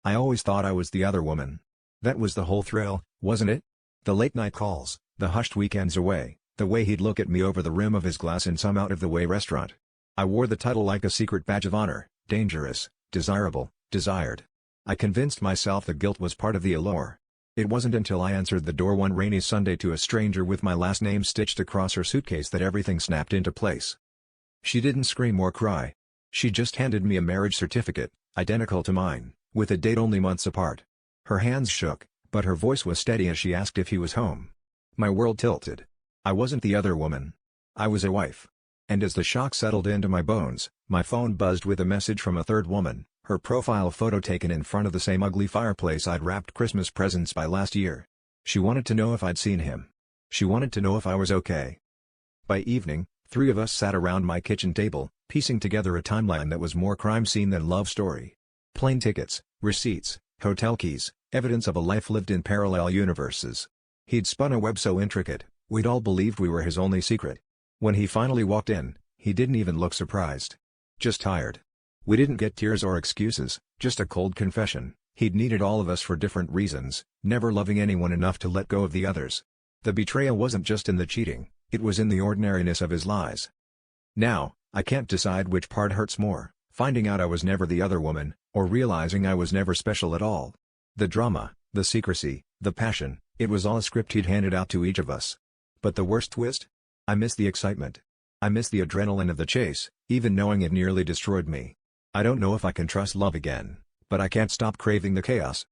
I always thought I was the other woman. That was the whole thrill, wasn't it? The late-night calls, the hushed weekends away, the way he'd look at me over the rim of his glass in some out-of-the-way restaurant. I wore the title like a secret badge of honor: dangerous, desirable, desired. I convinced myself the guilt was part of the allure. It wasn't until I answered the door one rainy Sunday to a stranger with my last name stitched across her suitcase that everything snapped into place. She didn't scream or cry. She just handed me a marriage certificate, identical to mine, with a date only months apart. Her hands shook, but her voice was steady as she asked if he was home. My world tilted. I wasn't the other woman. I was a wife. And as the shock settled into my bones, my phone buzzed with a message from a third woman, her profile photo taken in front of the same ugly fireplace I'd wrapped Christmas presents by last year. She wanted to know if I'd seen him. She wanted to know if I was okay. By evening, 3 of us sat around my kitchen table, piecing together a timeline that was more crime scene than love story. Plane tickets, receipts, hotel keys, evidence of a life lived in parallel universes. He'd spun a web so intricate, we'd all believed we were his only secret. When he finally walked in, he didn't even look surprised. Just tired. We didn't get tears or excuses, just a cold confession: he'd needed all of us for different reasons, never loving anyone enough to let go of the others. The betrayal wasn't just in the cheating, it was in the ordinariness of his lies. Now, I can't decide which part hurts more, finding out I was never the other woman, or realizing I was never special at all. The drama, the secrecy, the passion, it was all a script he'd handed out to each of us. But the worst twist? I miss the excitement. I miss the adrenaline of the chase, even knowing it nearly destroyed me. I don't know if I can trust love again, but I can't stop craving the chaos.